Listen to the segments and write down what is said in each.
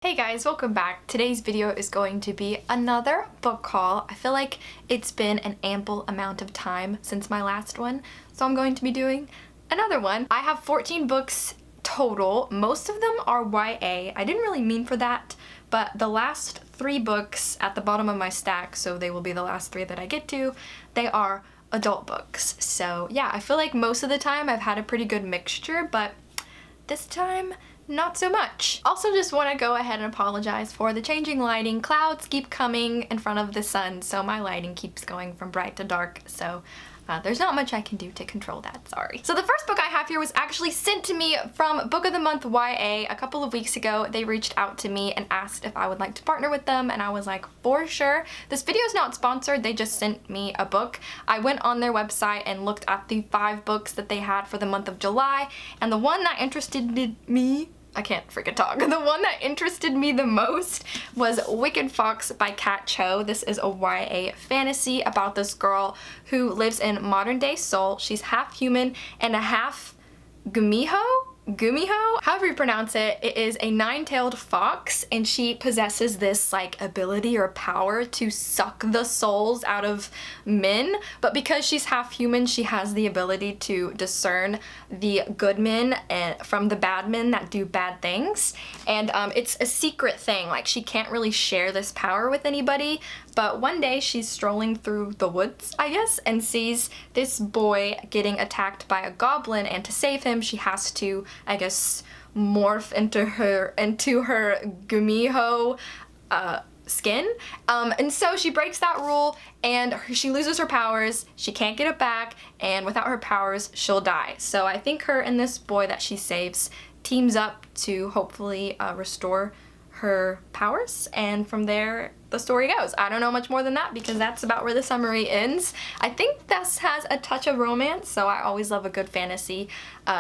Hey guys, welcome back. Today's video is going to be another book haul. I feel like it's been an ample amount of time since my last one, so I'm going to be doing another one. I have 14 books total. Most of them are YA. I didn't really mean for that, but the last 3 books at the bottom of my stack, so they will be the last 3 that I get to, they are adult books. So yeah, I feel like most of the time I've had a pretty good mixture, but this time, not so much. Also just want to go ahead and apologize for the changing lighting. Clouds keep coming in front of the sun, so my lighting keeps going from bright to dark, so there's not much I can do to control that, sorry. So the first book I have here was actually sent to me from Book of the Month YA a couple of weeks ago. They reached out to me and asked if I would like to partner with them, and I was like, for sure. This video is not sponsored, they just sent me a book. I went on their website and looked at the 5 books that they had for the month of July, and the one that interested me, I can't freaking talk. The one that interested me the most was Wicked Fox by Kat Cho. This is a YA fantasy about this girl who lives in modern day Seoul. She's half human and a half gumiho? However you pronounce it. It is a 9-tailed fox, and she possesses this like ability or power to suck the souls out of men, but because she's half human, she has the ability to discern the good men from the bad men that do bad things, and it's a secret thing. Like, she can't really share this power with anybody, but one day she's strolling through the woods, I guess, and sees this boy getting attacked by a goblin, and to save him she has to, I guess, morph into her gumiho skin. And so she breaks that rule and she loses her powers. She can't get it back, and without her powers she'll die. So I think her and this boy that she saves teams up to hopefully restore her powers, and from there the story goes. I don't know much more than that because that's about where the summary ends. I think this has a touch of romance, so I always love a good fantasy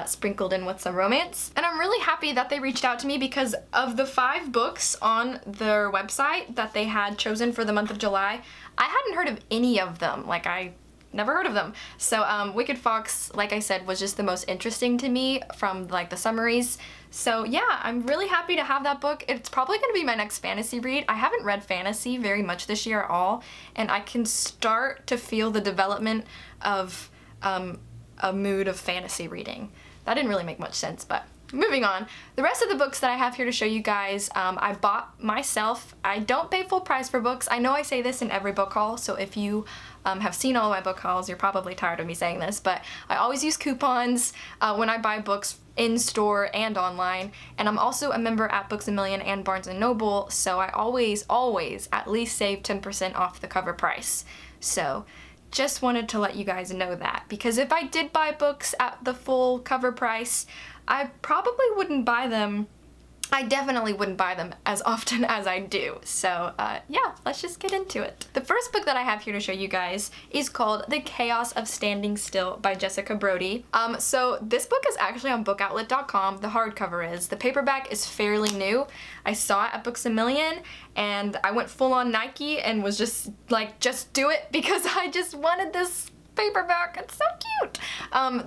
sprinkled in with some romance. And I'm really happy that they reached out to me because of the 5 books on their website that they had chosen for the month of July, I hadn't heard of any of them. Like, I never heard of them. So Wicked Fox, like I said, was just the most interesting to me from like the summaries. So yeah, I'm really happy to have that book. It's probably going to be my next fantasy read. I haven't read fantasy very much this year at all, and I can start to feel the development of a mood of fantasy reading. That didn't really make much sense, but moving on. The rest of the books that I have here to show you guys, I bought myself. I don't pay full price for books. I know I say this in every book haul, so if you have seen all of my book hauls, you're probably tired of me saying this, but I always use coupons when I buy books in store and online, and I'm also a member at Books A Million and Barnes & Noble, so I always at least save 10% off the cover price. So just wanted to let you guys know that, because if I did buy books at the full cover price, I probably wouldn't buy them. I definitely wouldn't buy them as often as I do. So yeah, let's just get into it. The first book that I have here to show you guys is called The Chaos of Standing Still by Jessica Brody. So this book is actually on bookoutlet.com. The hardcover is. The paperback is fairly new. I saw it at Books A Million, and I went full on Nike and was just like, just do it, because I just wanted this paperback. It's so cute.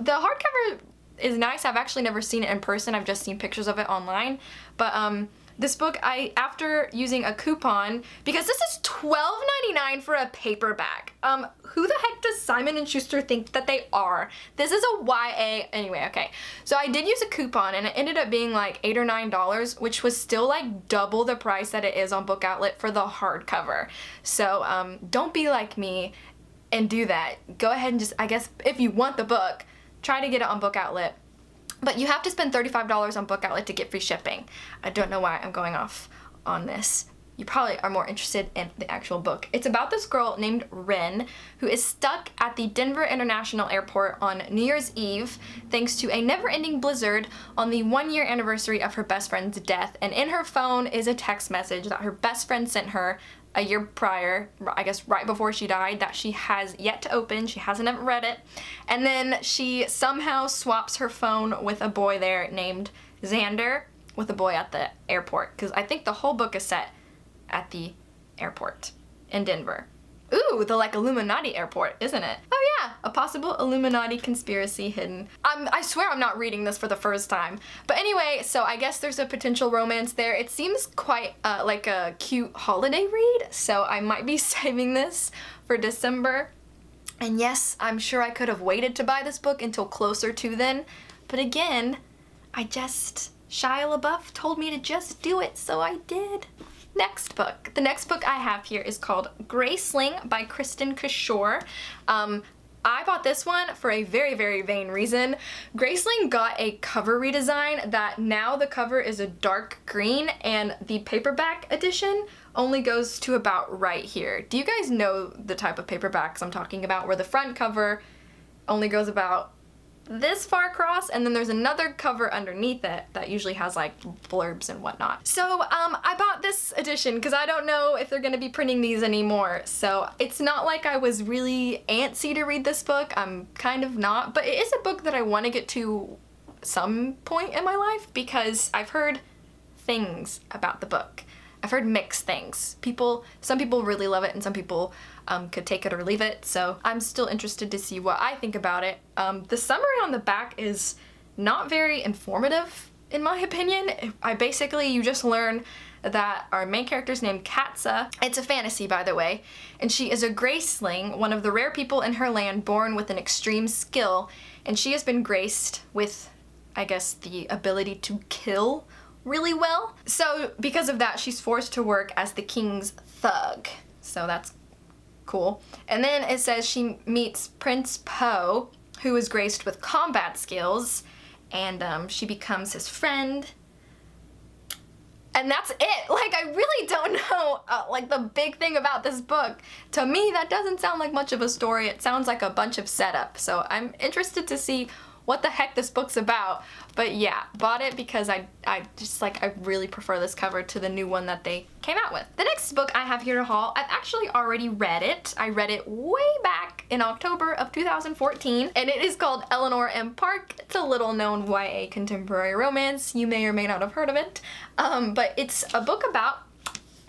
The hardcover is nice. I've actually never seen it in person. I've just seen pictures of it online. But this book, after using a coupon, because this is $12.99 for a paperback. Who the heck does Simon & Schuster think that they are? This is a YA. Anyway, okay. So I did use a coupon, and it ended up being like $8 or $9, which was still like double the price that it is on Book Outlet for the hardcover. So don't be like me and do that. Go ahead and just, I guess, if you want the book, try to get it on Book Outlet. But you have to spend $35 on Book Outlet to get free shipping. I don't know why I'm going off on this. You probably are more interested in the actual book. It's about this girl named Rin who is stuck at the Denver International Airport on New Year's Eve thanks to a never-ending blizzard on the 1-year anniversary of her best friend's death. And in her phone is a text message that her best friend sent her a year prior, I guess right before she died, that she has yet to open. She hasn't ever read it. And then she somehow swaps her phone with a boy there named Xander, with a boy at the airport, because I think the whole book is set at the airport in Denver. Ooh, the like Illuminati airport, isn't it? Oh yeah, a possible Illuminati conspiracy hidden. I swear I'm not reading this for the first time. But anyway, so I guess there's a potential romance there. It seems quite like a cute holiday read, so I might be saving this for December. And yes, I'm sure I could have waited to buy this book until closer to then, but again, Shia LaBeouf told me to just do it, so I did. Next book. The next book I have here is called Graceling by Kristen Kishore. I bought this one for a very, very vain reason. Graceling got a cover redesign that now the cover is a dark green and the paperback edition only goes to about right here. Do you guys know the type of paperbacks I'm talking about, where the front cover only goes about this far across, and then there's another cover underneath it that usually has like blurbs and whatnot. So I bought this edition because I don't know if they're gonna be printing these anymore. So it's not like I was really antsy to read this book. I'm kind of not, but it is a book that I want to get to some point in my life because I've heard things about the book. I've heard mixed things. Some people really love it and some people could take it or leave it, so I'm still interested to see what I think about it. The summary on the back is not very informative, in my opinion. You just learn that our main character's named Katza. It's a fantasy, by the way, and she is a Graceling, one of the rare people in her land born with an extreme skill, and she has been graced with, I guess, the ability to kill really well. So because of that, she's forced to work as the king's thug. So that's cool. And then it says she meets Prince Po, who is graced with combat skills, and she becomes his friend. And that's it. Like, I really don't know, like, the big thing about this book. To me, that doesn't sound like much of a story. It sounds like a bunch of setup. So I'm interested to see what the heck this book's about. But yeah, bought it because I really prefer this cover to the new one that they came out with. The next book I have here to haul, I've actually already read it. I read it way back in October of 2014, and it is called Eleanor Park. It's a little known YA contemporary romance. You may or may not have heard of it, but it's a book about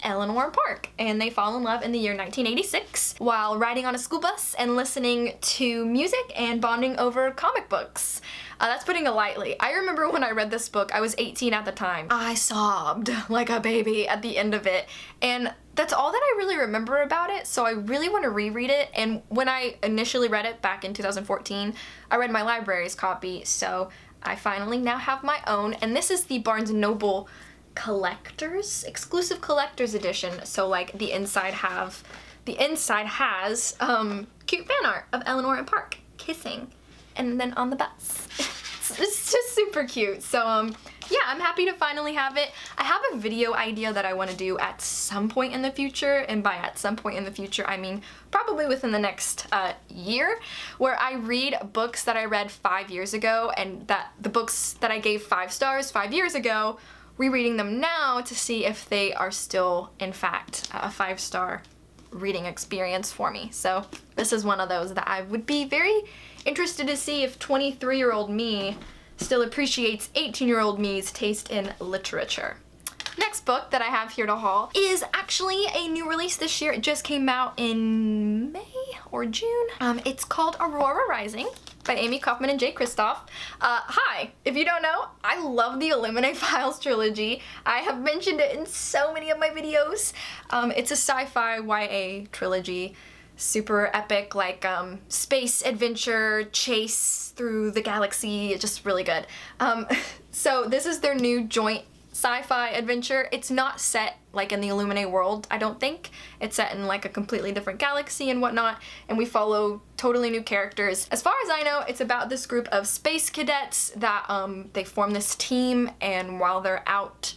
Eleanor Park, and they fall in love in the year 1986 while riding on a school bus and listening to music and bonding over comic books. That's putting it lightly. I remember when I read this book, I was 18 at the time. I sobbed like a baby at the end of it, and that's all that I really remember about it, so I really want to reread it. And when I initially read it back in 2014, I read my library's copy, so I finally now have my own, and this is the Barnes & Noble exclusive collector's edition. So like the inside has cute fan art of Eleanor and Park kissing, and then on the bus. It's just super cute. So yeah, I'm happy to finally have it. I have a video idea that I want to do at some point in the future, and by at some point in the future I mean probably within the next year, where I read books that I read 5 years ago, and that the books that I gave 5 stars 5 years ago, rereading them now to see if they are still, in fact, a 5-star reading experience for me. So this is one of those that I would be very interested to see if 23-year-old me still appreciates 18-year-old me's taste in literature. Next book that I have here to haul is actually a new release this year. It just came out in May or June. It's called Aurora Rising by Amy Kaufman and Jay Kristoff. Hi, if you don't know, I love the Illuminae Files trilogy. I have mentioned it in so many of my videos. It's a sci-fi YA trilogy, super epic, like space adventure, chase through the galaxy, it's just really good. So this is their new joint sci-fi adventure. It's not set like in the Illuminae world, I don't think. It's set in like a completely different galaxy and whatnot, and we follow totally new characters. As far as I know, it's about this group of space cadets that they form this team, and while they're out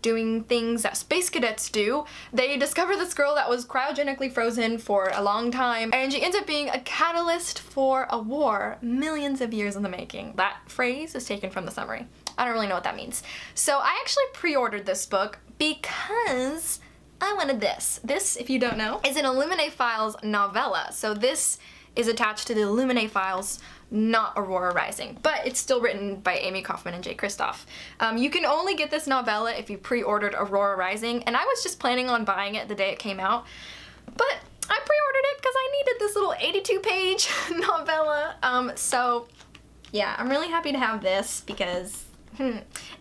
doing things that space cadets do, they discover this girl that was cryogenically frozen for a long time, and she ends up being a catalyst for a war millions of years in the making. That phrase is taken from the summary. I don't really know what that means. So I actually pre-ordered this book because I wanted this. This, if you don't know, is an Illuminae Files novella. So this is attached to the Illuminae Files, not Aurora Rising, but it's still written by Amy Kaufman and Jay Kristoff. You can only get this novella if you pre-ordered Aurora Rising, and I was just planning on buying it the day it came out, but I pre-ordered it needed this little 82-page novella. So yeah, I'm really happy to have this because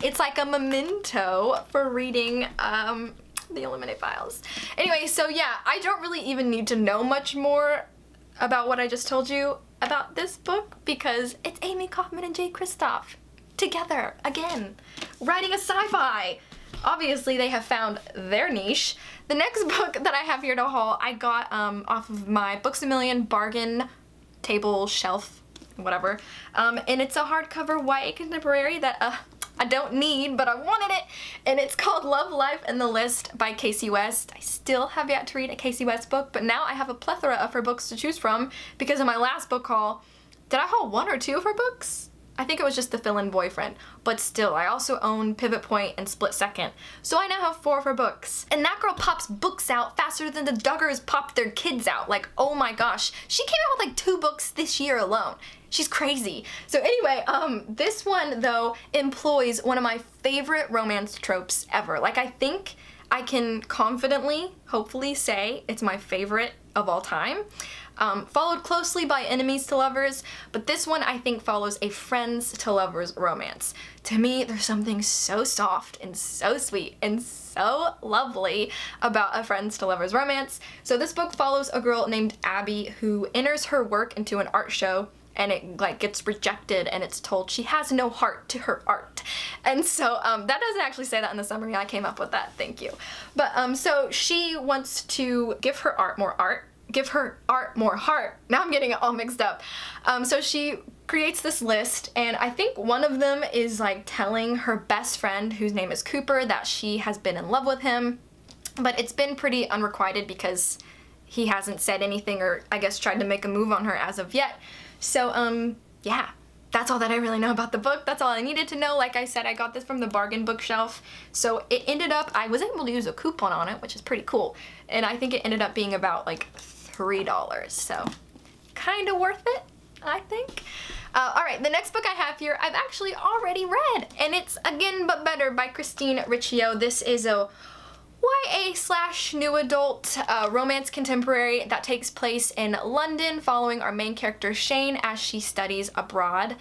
it's like a memento for reading the Illuminate Files. Anyway, so yeah, I don't really even need to know much more about what I just told you about this book because it's Amy Kaufman and Jay Kristoff together again, writing a sci-fi. Obviously, they have found their niche. The next book that I have here to haul, I got off of my Books A Million bargain table shelf, whatever. And it's a hardcover YA contemporary that I don't need, but I wanted it. And it's called Love, Life, and the List by Casey West. I still have yet to read a Casey West book, but now I have a plethora of her books to choose from because in my last book haul, did I haul 1 or 2 of her books? I think it was just The Fill-In Boyfriend, but still, I also own Pivot Point and Split Second, so I now have 4 of her books. And that girl pops books out faster than the Duggars popped their kids out. Like, oh my gosh. She came out with like 2 books this year alone. She's crazy. So anyway, this one, though, employs one of my favorite romance tropes ever. Like, I think I can confidently, hopefully, say it's my favorite of all time. Followed closely by Enemies to Lovers, but this one I think follows a friends to lovers romance. To me, there's something so soft and so sweet and so lovely about a friends to lovers romance. So this book follows a girl named Abby who enters her work into an art show and it like gets rejected and it's told she has no heart to her art. And so that doesn't actually say that in the summary. I came up with that, thank you. But so she wants to give her art more art. Give her art more heart. Now I'm getting it all mixed up. So she creates this list, and I think one of them is like telling her best friend, whose name is Cooper, that she has been in love with him, but it's been pretty unrequited because he hasn't said anything or I guess tried to make a move on her as of yet. So yeah, that's all that I really know about the book. That's all I needed to know. Like I said, I got this from the bargain bookshelf, so it ended up, I was able to use a coupon on it, which is pretty cool, and I think it ended up being about like $3, so kind of worth it, I think. Alright, the next book I have here I've actually already read, and it's Again But Better by Christine Riccio. This is a YA/new adult romance contemporary that takes place in London following our main character Shane as she studies abroad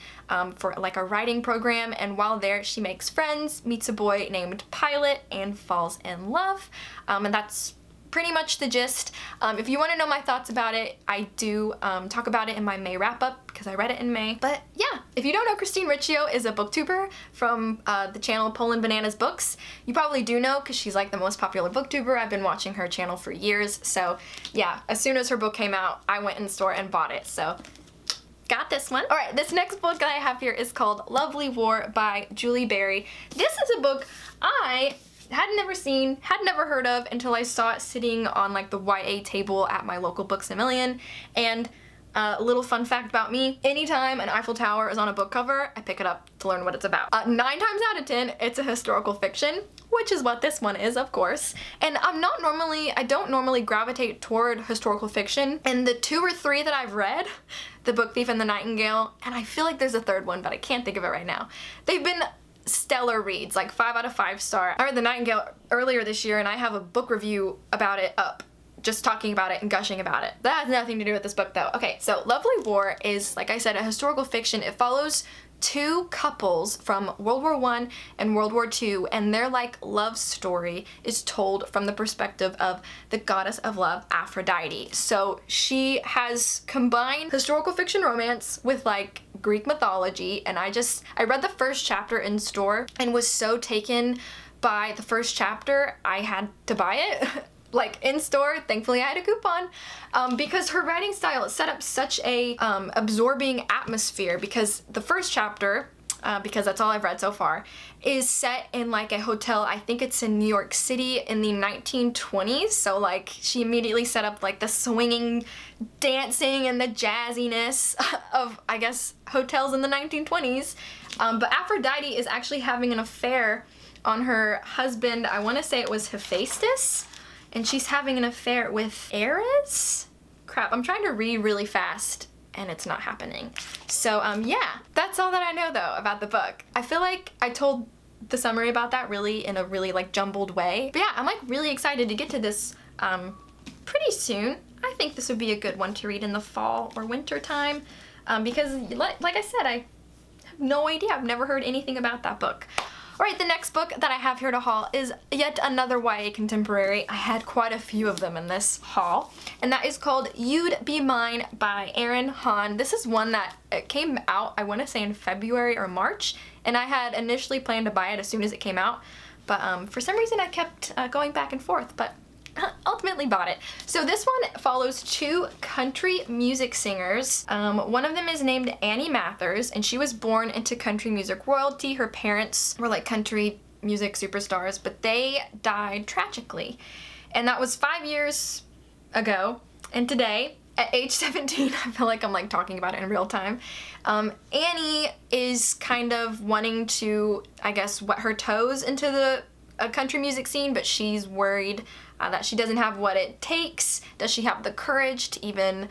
for like a writing program, and while there she makes friends, meets a boy named Pilot, and falls in love. And that's pretty much the gist. If you want to know my thoughts about it, I do talk about it in my May wrap-up because I read it in May. But yeah, if you don't know, Christine Riccio is a booktuber from the channel Poland Bananas Books. You probably do know because she's like the most popular booktuber. I've been watching her channel for years. So yeah, as soon as her book came out, I went in the store and bought it. So got this one. Alright, this next book that I have here is called Lovely War by Julie Berry. This is a book I had never seen, had never heard of until I saw it sitting on like the YA table at my local Books A Million. And a little fun fact about me, anytime an Eiffel Tower is on a book cover, I pick it up to learn what it's about. 9 times out of 10, it's a historical fiction, which is what this one is, of course. And I don't normally gravitate toward historical fiction. And the 2 or 3 that I've read, The Book Thief and the Nightingale, and I feel like there's a 3rd one, but I can't think of it right now. They've been stellar reads, like 5 out of 5 star. I read The Nightingale earlier this year and I have a book review about it up, just talking about it and gushing about it. That has nothing to do with this book though. Okay, so Lovely War is, like I said, a historical fiction. It follows 2 couples from World War I and World War II, and their like love story is told from the perspective of the goddess of love, Aphrodite. So she has combined historical fiction romance with like Greek mythology, and I read the first chapter in store and was so taken by the first chapter I had to buy it. Like in store, thankfully I had a coupon, because her writing style set up such a absorbing atmosphere, because the first chapter, because that's all I've read so far, is set in like a hotel, I think it's in New York City in the 1920s, so like she immediately set up like the swinging dancing and the jazziness of, I guess, hotels in the 1920s, but Aphrodite is actually having an affair on her husband, I want to say it was Hephaestus, and she's having an affair with Ares? Crap, I'm trying to read really fast and it's not happening. So yeah, that's all that I know though about the book. I feel like I told the summary about that really in a really like jumbled way. But yeah, I'm like really excited to get to this pretty soon. I think this would be a good one to read in the fall or winter time, because like I said, I have no idea. I've never heard anything about that book. Alright, the next book that I have here to haul is yet another YA contemporary. I had quite a few of them in this haul, and that is called You'd Be Mine by Erin Hahn. This is one that came out, I want to say in February or March, and I had initially planned to buy it as soon as it came out, but for some reason I kept going back and forth, but ultimately bought it. So this one follows two country music singers. One of them is named Annie Mathers, and she was born into country music royalty. Her parents were like country music superstars, but they died tragically. And that was 5 years ago. And today, at age 17, I feel like I'm like talking about it in real time, Annie is kind of wanting to, I guess, wet her toes into the country music scene, but she's worried that she doesn't have what it takes. Does she have the courage to even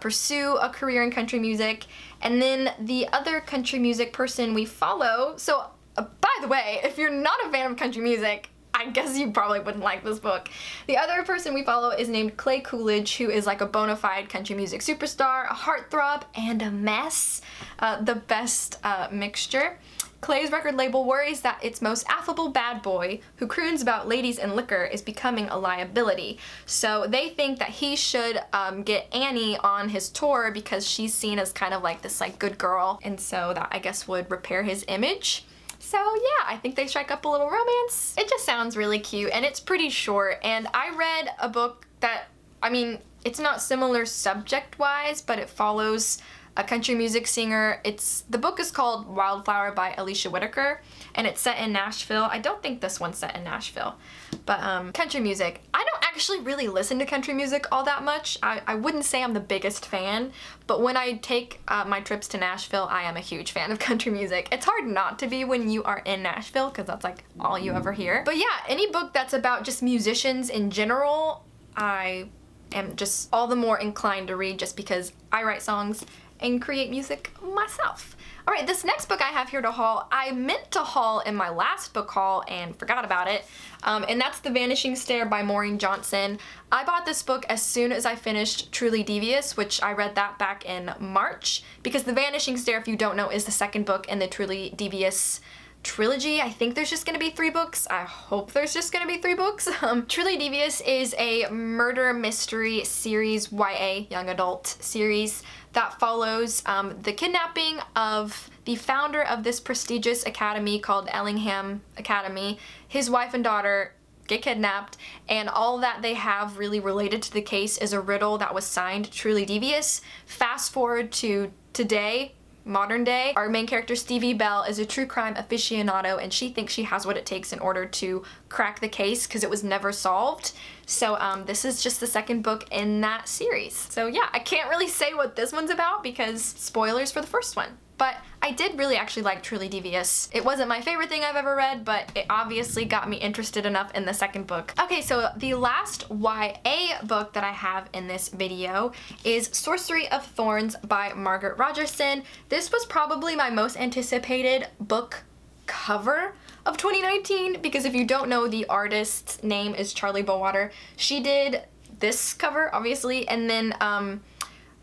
pursue a career in country music? And then the other country music person we follow, so by the way, if you're not a fan of country music, I guess you probably wouldn't like this book. The other person we follow is named Clay Coolidge, who is like a bona fide country music superstar, a heartthrob, and a mess. The best mixture. Clay's record label worries that its most affable bad boy, who croons about ladies and liquor, is becoming a liability. So they think that he should get Annie on his tour because she's seen as kind of like this like good girl, and so that I guess would repair his image. So yeah, I think they strike up a little romance. It just sounds really cute, and it's pretty short, and I read a book that, I mean, it's not similar subject-wise, but it follows a country music singer. The book is called Wildflower by Alicia Whitaker, and it's set in Nashville. I don't think this one's set in Nashville, but country music. I don't actually really listen to country music all that much. I wouldn't say I'm the biggest fan, but when I take my trips to Nashville, I am a huge fan of country music. It's hard not to be when you are in Nashville, because that's like all you ever hear. But yeah, any book that's about just musicians in general, I am just all the more inclined to read, just because I write songs and create music myself. Alright, this next book I have here to haul, I meant to haul in my last book haul and forgot about it, and that's The Vanishing Star by Maureen Johnson. I bought this book as soon as I finished Truly Devious, which I read that back in March, because The Vanishing Star, if you don't know, is the second book in the Truly Devious trilogy. I think there's just gonna be 3 books. I hope there's just gonna be 3 books. Truly Devious is a murder mystery series, YA, young adult series, that follows the kidnapping of the founder of this prestigious academy called Ellingham Academy. His wife and daughter get kidnapped, and all that they have really related to the case is a riddle that was signed Truly Devious. Fast forward to today, modern day, our main character Stevie Bell is a true crime aficionado, and she thinks she has what it takes in order to crack the case because it was never solved. So this is just the second book in that series. So yeah, I can't really say what this one's about because spoilers for the first one. But I did really actually like Truly Devious. It wasn't my favorite thing I've ever read, but it obviously got me interested enough in the second book. Okay, so the last YA book that I have in this video is Sorcery of Thorns by Margaret Rogerson. This was probably my most anticipated book cover of 2019, because if you don't know, the artist's name is Charlie Bowater. She did this cover, obviously, and then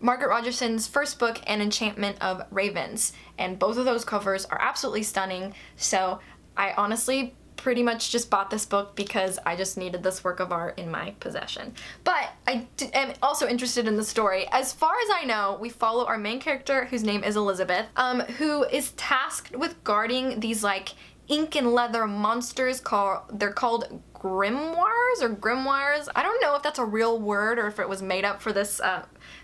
Margaret Rogerson's first book, An Enchantment of Ravens, and both of those covers are absolutely stunning. So I honestly pretty much just bought this book because I just needed this work of art in my possession. But I am also interested in the story. As far as I know, we follow our main character, whose name is Elizabeth, who is tasked with guarding these like ink and leather monsters they're called grimoires or grimoires. I don't know if that's a real word or if it was made up for this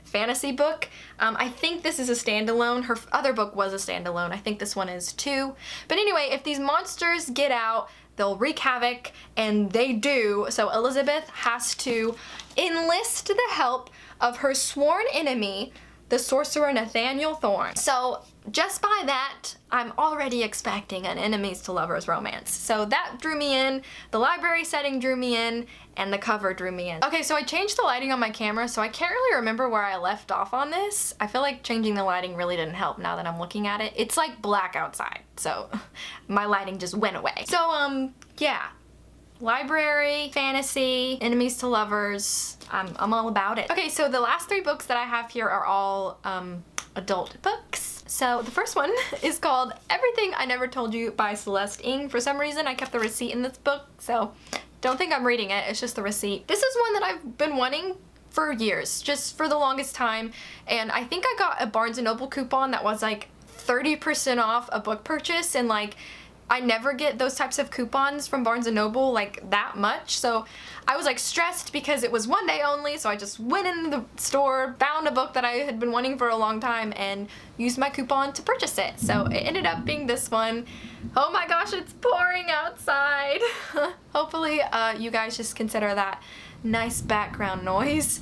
fantasy book. I think this is a standalone. Her other book was a standalone. I think this one is too. But anyway, if these monsters get out, they'll wreak havoc, and they do. So Elizabeth has to enlist the help of her sworn enemy, the sorcerer Nathaniel Thorne. So just by that, I'm already expecting an enemies to lovers romance. So that drew me in, the library setting drew me in, and the cover drew me in. Okay, so I changed the lighting on my camera, so I can't really remember where I left off on this. I feel like changing the lighting really didn't help now that I'm looking at it. It's like black outside, so my lighting just went away. So, yeah. library, fantasy, enemies to lovers. I'm all about it. Okay, so the last 3 books that I have here are all adult books. So the first one is called Everything I Never Told You by Celeste Ng. For some reason, I kept the receipt in this book, so don't think I'm reading it, it's just the receipt. This is one that I've been wanting for years, just for the longest time, and I think I got a Barnes & Noble coupon that was like 30% off a book purchase, and like I never get those types of coupons from Barnes & Noble like that much, so I was like stressed because it was one day only, so I just went in the store, found a book that I had been wanting for a long time, and used my coupon to purchase it. So it ended up being this one. Oh my gosh, it's pouring outside. Hopefully you guys just consider that nice background noise.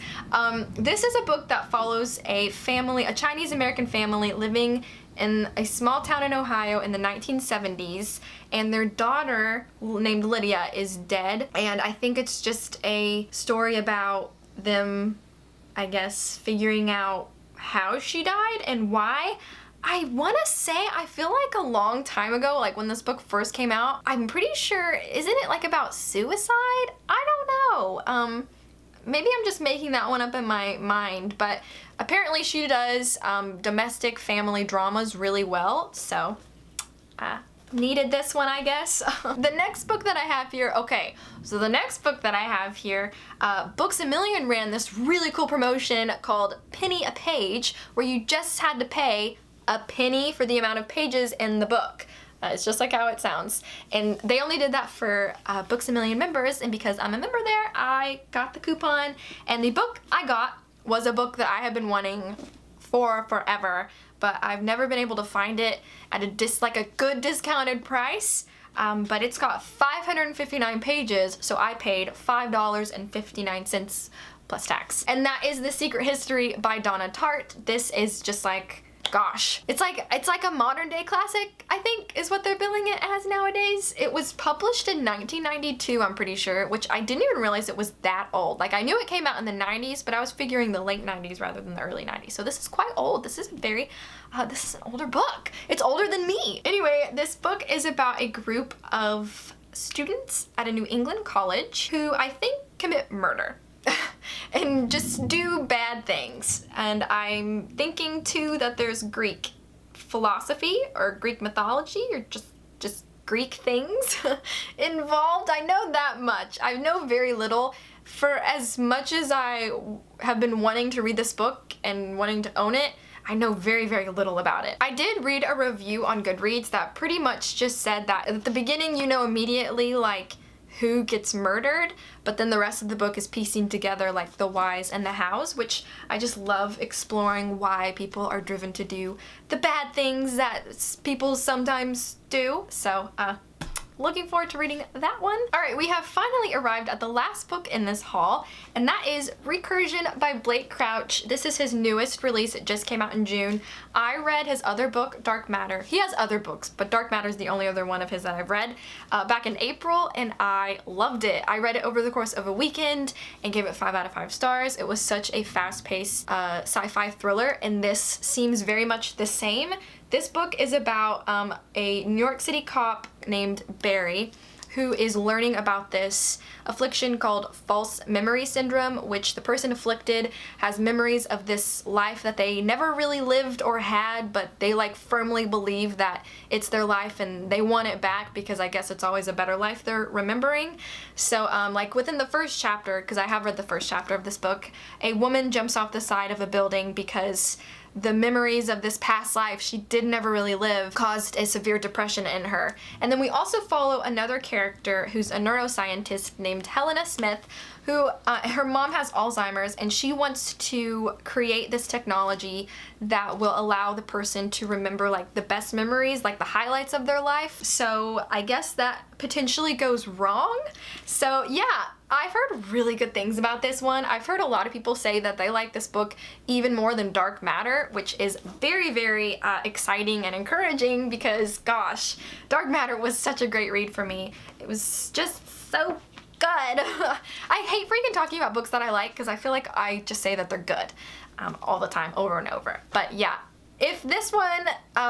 This is a book that follows a family, a Chinese American family living in a small town in Ohio in the 1970s, and their daughter named Lydia is dead, and I think it's just a story about them, I guess, figuring out how she died and why. I want to say, I feel like a long time ago, like when this book first came out, I'm pretty sure, isn't it like about suicide? I don't know. Maybe I'm just making that one up in my mind, but apparently she does domestic family dramas really well, so needed this one, I guess. The next book that I have here, okay, so the next book that I have here, Books A Million ran this really cool promotion called Penny a Page, where you just had to pay a penny for the amount of pages in the book. It's just like how it sounds. And they only did that for Books A Million members, and because I'm a member there, I got the coupon, and the book I got was a book that I have been wanting for forever, but I've never been able to find it at a good discounted price. But it's got 559 pages, so I paid $5.59 plus tax. And that is The Secret History by Donna Tartt. This is just like, gosh, it's like a modern day classic, I think, is what they're billing it as nowadays. It was published in 1992, I'm pretty sure, which I didn't even realize it was that old. Like, I knew it came out in the 90s, but I was figuring the late 90s rather than the early 90s. So this is quite old. This is this is an older book. It's older than me. Anyway, this book is about a group of students at a New England college who I think commit murder. And just do bad things. And I'm thinking too that there's Greek philosophy or Greek mythology or just Greek things involved. I know that much. I know very little. For as much as I have been wanting to read this book and wanting to own it, I know very, very little about it. I did read a review on Goodreads that pretty much just said that at the beginning you know immediately like who gets murdered, but then the rest of the book is piecing together like the whys and the hows, which I just love exploring why people are driven to do the bad things that people sometimes do. So, looking forward to reading that one. Alright, we have finally arrived at the last book in this haul, and that is Recursion by Blake Crouch. This is his newest release. It just came out in June. I read his other book, Dark Matter. He has other books, but Dark Matter is the only other one of his that I've read, back in April, and I loved it. I read it over the course of a weekend and gave it 5 out of 5 stars. It was such a fast-paced sci-fi thriller, and this seems very much the same. This book is about a New York City cop named Barry who is learning about this affliction called false memory syndrome, which the person afflicted has memories of this life that they never really lived or had, but they like firmly believe that it's their life and they want it back because I guess it's always a better life they're remembering. So like within the first chapter, because I have read the first chapter of this book, a woman jumps off the side of a building because the memories of this past life she did never really live caused a severe depression in her. And then we also follow another character who's a neuroscientist named Helena Smith, who her mom has Alzheimer's, and she wants to create this technology that will allow the person to remember like the best memories, like the highlights of their life. So I guess that potentially goes wrong. So yeah, I've heard really good things about this one. I've heard a lot of people say that they like this book even more than Dark Matter, which is very, very exciting and encouraging because, gosh, Dark Matter was such a great read for me. It was just so good. I hate freaking talking about books that I like because I feel like I just say that they're good all the time, over and over. But yeah, if this one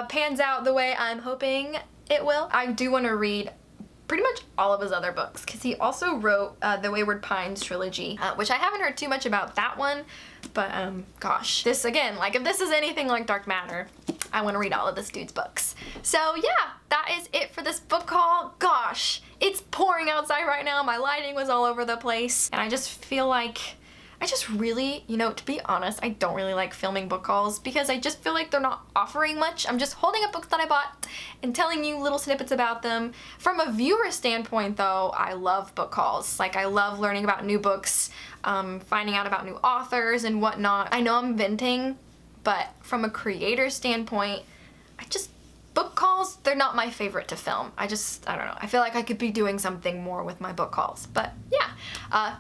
pans out the way I'm hoping it will, I do want to read pretty much all of his other books, because he also wrote the Wayward Pines trilogy, which I haven't heard too much about that one, but gosh, this again, like if this is anything like Dark Matter, I want to read all of this dude's books. So yeah, that is it for this book haul. Gosh, it's pouring outside right now, my lighting was all over the place, and I just feel like I just really, you know, to be honest, I don't really like filming book hauls because I just feel like they're not offering much. I'm just holding up books that I bought and telling you little snippets about them. From a viewer standpoint though, I love book hauls. Like I love learning about new books, finding out about new authors and whatnot. I know I'm venting, but from a creator standpoint, book hauls, they're not my favorite to film. I don't know. I feel like I could be doing something more with my book hauls. But yeah,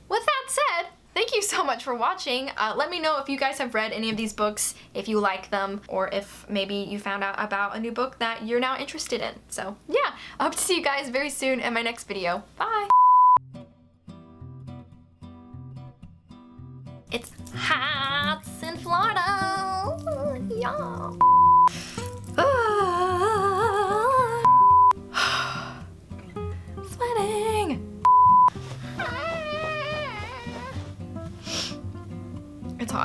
with that said, thank you so much for watching. Let me know if you guys have read any of these books, if you like them, or if maybe you found out about a new book that you're now interested in. So yeah, I hope to see you guys very soon in my next video. Bye! It's hot in Florida! Yeah.